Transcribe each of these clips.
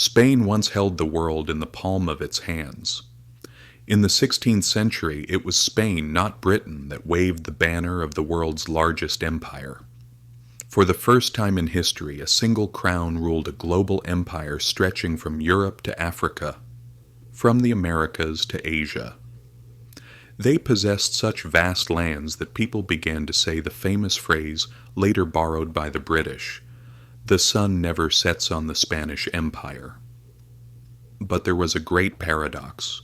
Spain once held the world in the palm of its hands. In the 16th century, it was Spain, not Britain, that waved the banner of the world's largest empire. For the first time in history, a single crown ruled a global empire stretching from Europe to Africa, from the Americas to Asia. They possessed such vast lands that people began to say the famous phrase, later borrowed by the British, "The sun never sets on the Spanish Empire." But there was a great paradox.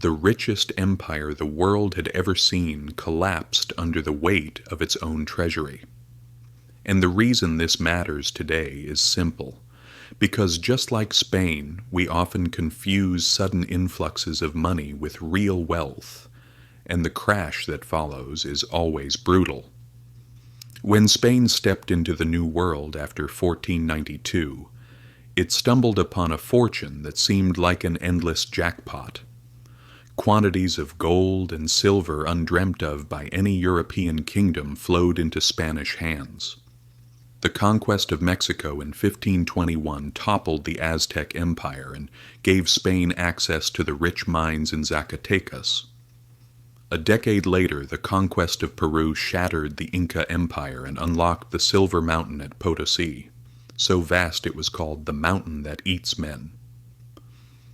The richest empire the world had ever seen collapsed under the weight of its own treasury. And the reason this matters today is simple, because just like Spain, we often confuse sudden influxes of money with real wealth, and the crash that follows is always brutal. When Spain stepped into the New World after 1492, it stumbled upon a fortune that seemed like an endless jackpot. Quantities of gold and silver undreamt of by any European kingdom flowed into Spanish hands. The conquest of Mexico in 1521 toppled the Aztec Empire and gave Spain access to the rich mines in Zacatecas. A decade later, the conquest of Peru shattered the Inca Empire and unlocked the Silver Mountain at Potosi, so vast it was called the mountain that eats men.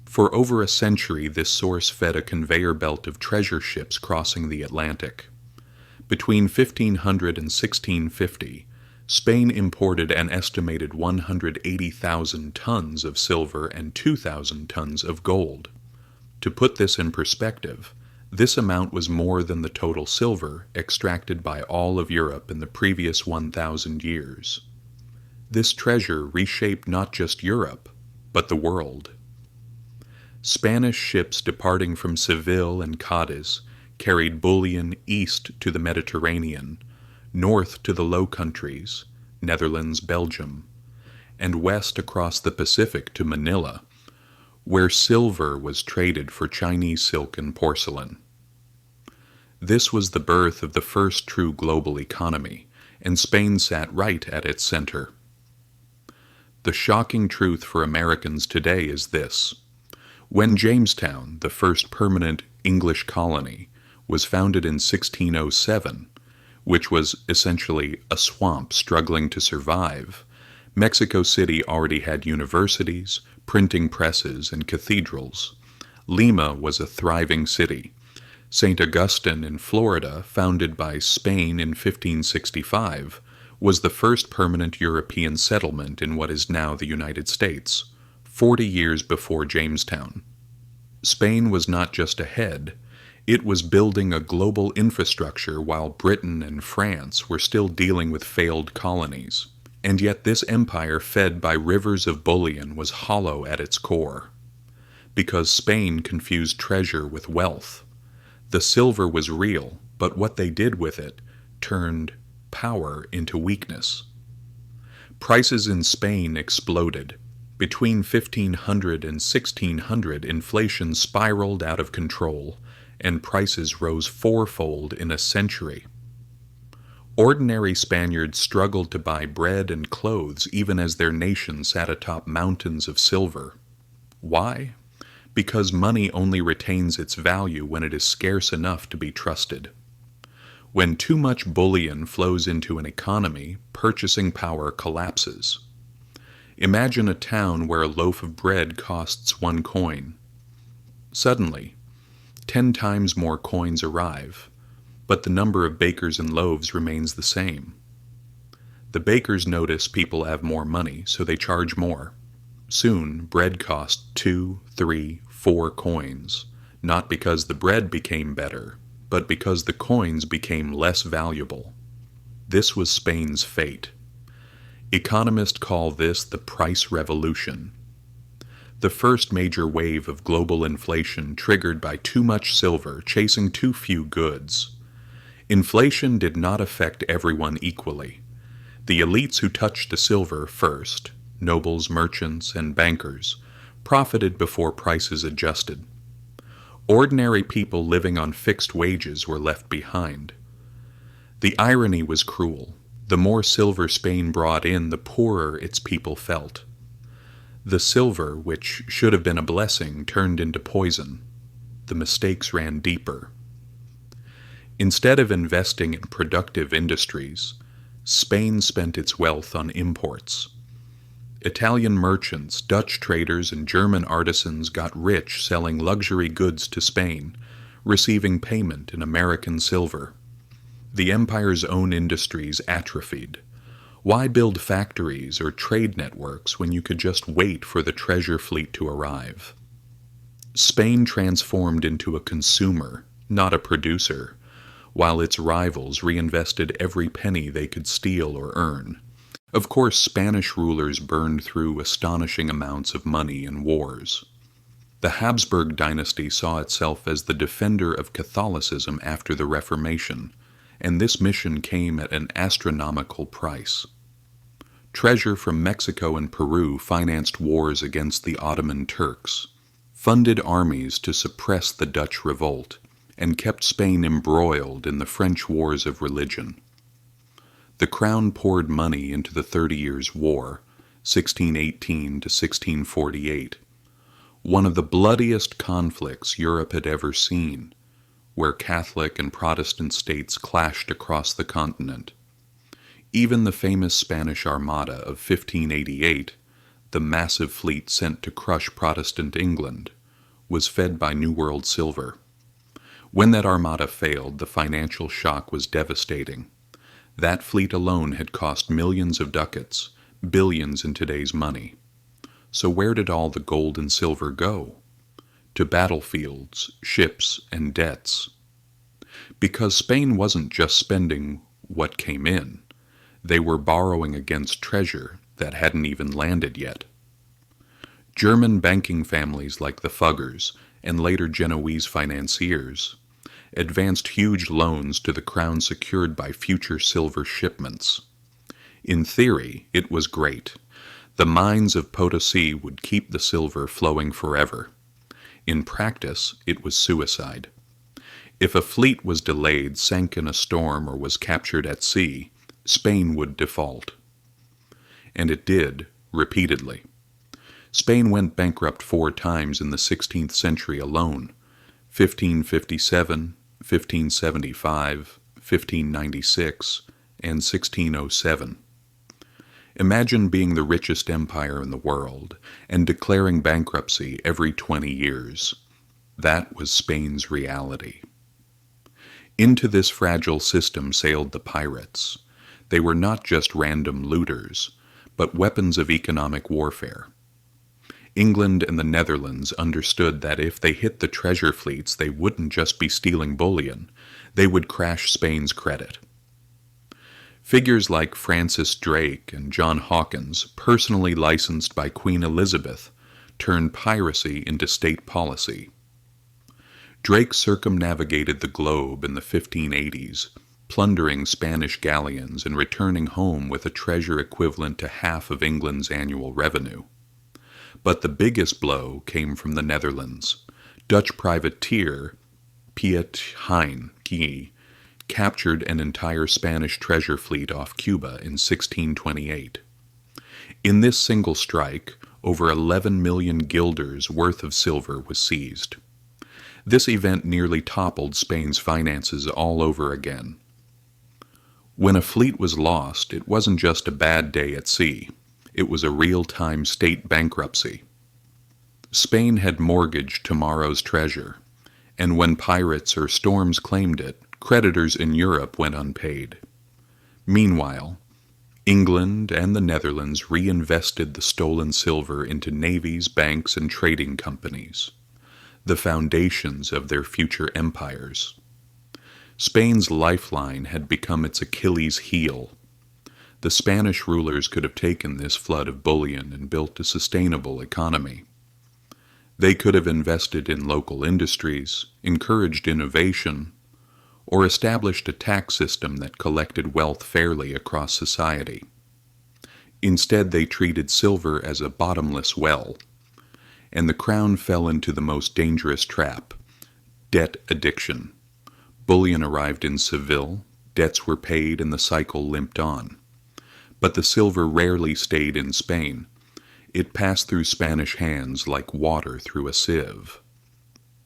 For over a century, this source fed a conveyor belt of treasure ships crossing the Atlantic. Between 1500 and 1650, Spain imported an estimated 180,000 tons of silver and 2,000 tons of gold. To put this in perspective, this amount was more than the total silver extracted by all of Europe in the previous 1,000 years. This treasure reshaped not just Europe, but the world. Spanish ships departing from Seville and Cadiz carried bullion east to the Mediterranean, north to the Low Countries, Netherlands, Belgium, and west across the Pacific to Manila, where silver was traded for Chinese silk and porcelain. This was the birth of the first true global economy, and Spain sat right at its center. The shocking truth for Americans today is this. When Jamestown, the first permanent English colony, was founded in 1607, which was essentially a swamp struggling to survive, Mexico City already had universities, printing presses, and cathedrals. Lima was a thriving city. St. Augustine in Florida, founded by Spain in 1565, was the first permanent European settlement in what is now the United States, 40 years before Jamestown. Spain was not just ahead, it was building a global infrastructure while Britain and France were still dealing with failed colonies. And yet this empire fed by rivers of bullion was hollow at its core. Because Spain confused treasure with wealth. The silver was real, but what they did with it turned power into weakness. Prices in Spain exploded. Between 1500 and 1600, inflation spiraled out of control, and prices rose fourfold in a century. Ordinary Spaniards struggled to buy bread and clothes even as their nation sat atop mountains of silver. Why? Because money only retains its value when it is scarce enough to be trusted. When too much bullion flows into an economy, purchasing power collapses. Imagine a town where a loaf of bread costs 1 coin. Suddenly, 10 times more coins arrive, but the number of bakers and loaves remains the same. The bakers notice people have more money, so they charge more. Soon, bread costs 2, 3, 4 coins, not because the bread became better, but because the coins became less valuable. This was Spain's fate. Economists call this the price revolution. The first major wave of global inflation triggered by too much silver chasing too few goods. Inflation did not affect everyone equally. The elites who touched the silver first, nobles, merchants, and bankers, profited before prices adjusted. Ordinary people living on fixed wages were left behind. The irony was cruel. The more silver Spain brought in, the poorer its people felt. The silver, which should have been a blessing, turned into poison. The mistakes ran deeper. Instead of investing in productive industries, Spain spent its wealth on imports. Italian merchants, Dutch traders, and German artisans got rich selling luxury goods to Spain, receiving payment in American silver. The empire's own industries atrophied. Why build factories or trade networks when you could just wait for the treasure fleet to arrive? Spain transformed into a consumer, not a producer, while its rivals reinvested every penny they could steal or earn. Of course, Spanish rulers burned through astonishing amounts of money in wars. The Habsburg dynasty saw itself as the defender of Catholicism after the Reformation, and this mission came at an astronomical price. Treasure from Mexico and Peru financed wars against the Ottoman Turks, funded armies to suppress the Dutch revolt, and kept Spain embroiled in the French wars of religion. The crown poured money into the 30 Years' War, 1618 to 1648, one of the bloodiest conflicts Europe had ever seen, where Catholic and Protestant states clashed across the continent. Even the famous Spanish Armada of 1588, the massive fleet sent to crush Protestant England, was fed by New World silver. When that armada failed, the financial shock was devastating. That fleet alone had cost millions of ducats, billions in today's money. So where did all the gold and silver go? To battlefields, ships, and debts. Because Spain wasn't just spending what came in. They were borrowing against treasure that hadn't even landed yet. German banking families like the Fuggers, and later Genoese financiers, advanced huge loans to the crown secured by future silver shipments. In theory, it was great. The mines of Potosi would keep the silver flowing forever. In practice, it was suicide. If a fleet was delayed, sank in a storm, or was captured at sea, Spain would default. And it did, repeatedly. Spain went bankrupt 4 times in the 16th century alone, 1557, 1575, 1596, and 1607. Imagine being the richest empire in the world and declaring bankruptcy every 20 years. That was Spain's reality. Into this fragile system sailed the pirates. They were not just random looters, but weapons of economic warfare. England and the Netherlands understood that if they hit the treasure fleets, they wouldn't just be stealing bullion, they would crash Spain's credit. Figures like Francis Drake and John Hawkins, personally licensed by Queen Elizabeth, turned piracy into state policy. Drake circumnavigated the globe in the 1580s, plundering Spanish galleons and returning home with a treasure equivalent to half of England's annual revenue. But the biggest blow came from the Netherlands. Dutch privateer Piet Hein captured an entire Spanish treasure fleet off Cuba in 1628. In this single strike, over 11 million guilders worth of silver was seized. This event nearly toppled Spain's finances all over again. When a fleet was lost, it wasn't just a bad day at sea. It was a real-time state bankruptcy. Spain had mortgaged tomorrow's treasure, and when pirates or storms claimed it, creditors in Europe went unpaid. Meanwhile, England and the Netherlands reinvested the stolen silver into navies, banks, and trading companies, the foundations of their future empires. Spain's lifeline had become its Achilles heel. The Spanish rulers could have taken this flood of bullion and built a sustainable economy. They could have invested in local industries, encouraged innovation, or established a tax system that collected wealth fairly across society. Instead, they treated silver as a bottomless well, and the crown fell into the most dangerous trap: debt addiction. Bullion arrived in Seville, debts were paid, and the cycle limped on. But the silver rarely stayed in Spain. It passed through Spanish hands like water through a sieve.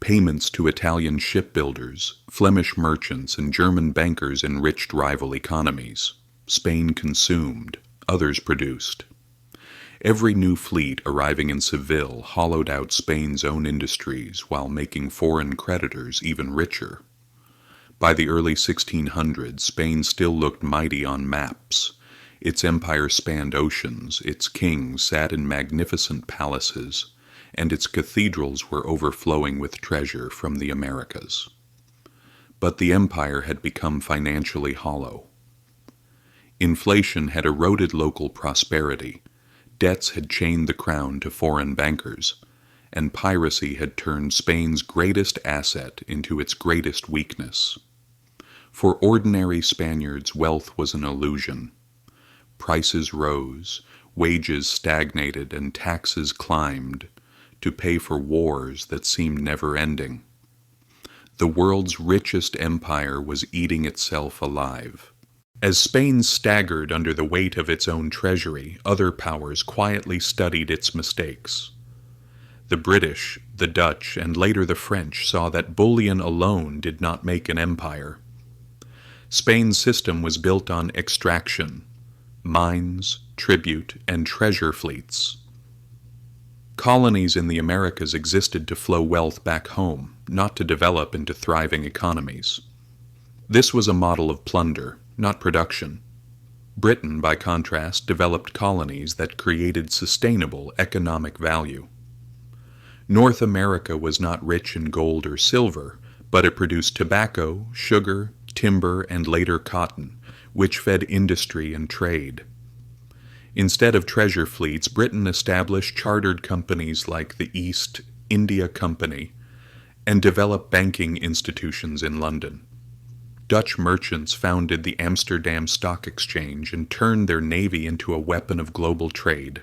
Payments to Italian shipbuilders, Flemish merchants, and German bankers enriched rival economies. Spain consumed, others produced. Every new fleet arriving in Seville hollowed out Spain's own industries while making foreign creditors even richer. By the early 1600s, Spain still looked mighty on maps. Its empire spanned oceans, its kings sat in magnificent palaces, and its cathedrals were overflowing with treasure from the Americas. But the empire had become financially hollow. Inflation had eroded local prosperity, debts had chained the crown to foreign bankers, and piracy had turned Spain's greatest asset into its greatest weakness. For ordinary Spaniards, wealth was an illusion. Prices rose, wages stagnated, and taxes climbed to pay for wars that seemed never-ending. The world's richest empire was eating itself alive. As Spain staggered under the weight of its own treasury, other powers quietly studied its mistakes. The British, the Dutch, and later the French saw that bullion alone did not make an empire. Spain's system was built on extraction, mines, tribute, and treasure fleets. Colonies in the Americas existed to flow wealth back home, not to develop into thriving economies. This was a model of plunder, not production. Britain, by contrast, developed colonies that created sustainable economic value. North America was not rich in gold or silver, but it produced tobacco, sugar, timber, and later cotton, which fed industry and trade. Instead of treasure fleets, Britain established chartered companies like the East India Company and developed banking institutions in London. Dutch merchants founded the Amsterdam Stock Exchange and turned their navy into a weapon of global trade.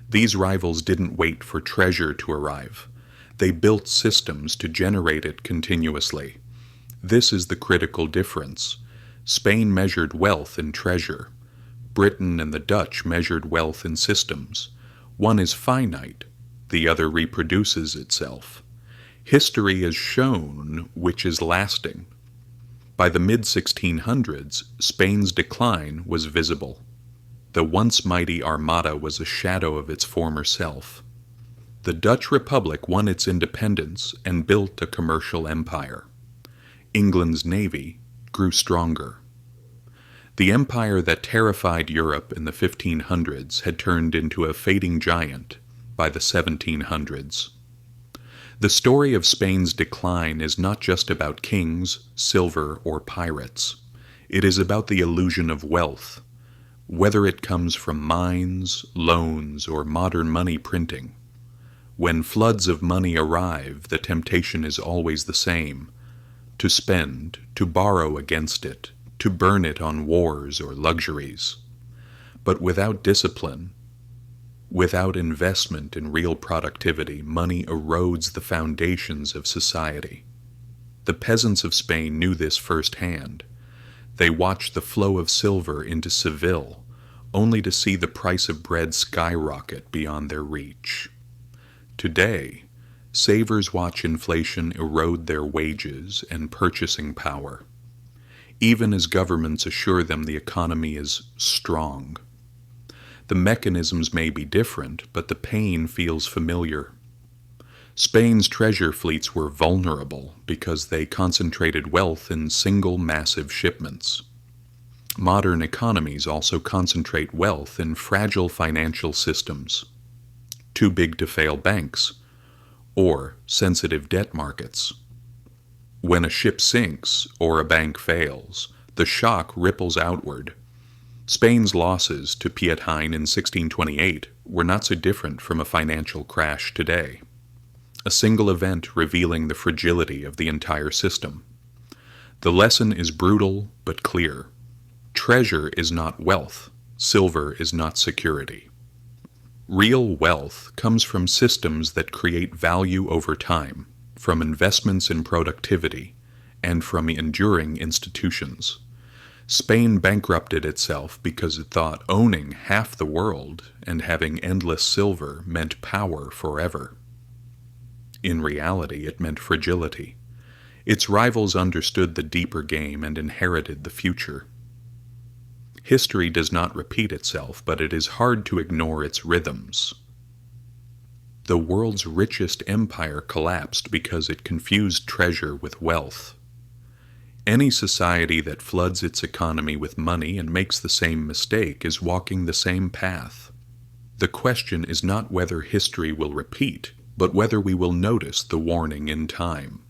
These rivals didn't wait for treasure to arrive. They built systems to generate it continuously. This is the critical difference. Spain measured wealth in treasure. Britain and the Dutch measured wealth in systems. One is finite, the other reproduces itself. History has shown which is lasting. By the mid-1600s, Spain's decline was visible. The once mighty Armada was a shadow of its former self. The Dutch Republic won its independence and built a commercial empire. England's navy grew stronger. The empire that terrified Europe in the 1500s had turned into a fading giant by the 1700s. The story of Spain's decline is not just about kings, silver, or pirates. It is about the illusion of wealth, whether it comes from mines, loans, or modern money printing. When floods of money arrive, the temptation is always the same: to spend, to borrow against it, to burn it on wars or luxuries. But without discipline, without investment in real productivity, money erodes the foundations of society. The peasants of Spain knew this firsthand. They watched the flow of silver into Seville, only to see the price of bread skyrocket beyond their reach. Today, savers watch inflation erode their wages and purchasing power, even as governments assure them the economy is strong. The mechanisms may be different, but the pain feels familiar. Spain's treasure fleets were vulnerable because they concentrated wealth in single massive shipments. Modern economies also concentrate wealth in fragile financial systems, too big to fail banks, or sensitive debt markets. When a ship sinks or a bank fails, the shock ripples outward. Spain's losses to Piet Hein in 1628 were not so different from a financial crash today. A single event revealing the fragility of the entire system. The lesson is brutal but clear. Treasure is not wealth. Silver is not security. Real wealth comes from systems that create value over time, from investments in productivity, and from enduring institutions. Spain bankrupted itself because it thought owning half the world and having endless silver meant power forever. In reality, it meant fragility. Its rivals understood the deeper game and inherited the future. History does not repeat itself, but it is hard to ignore its rhythms. The world's richest empire collapsed because it confused treasure with wealth. Any society that floods its economy with money and makes the same mistake is walking the same path. The question is not whether history will repeat, but whether we will notice the warning in time.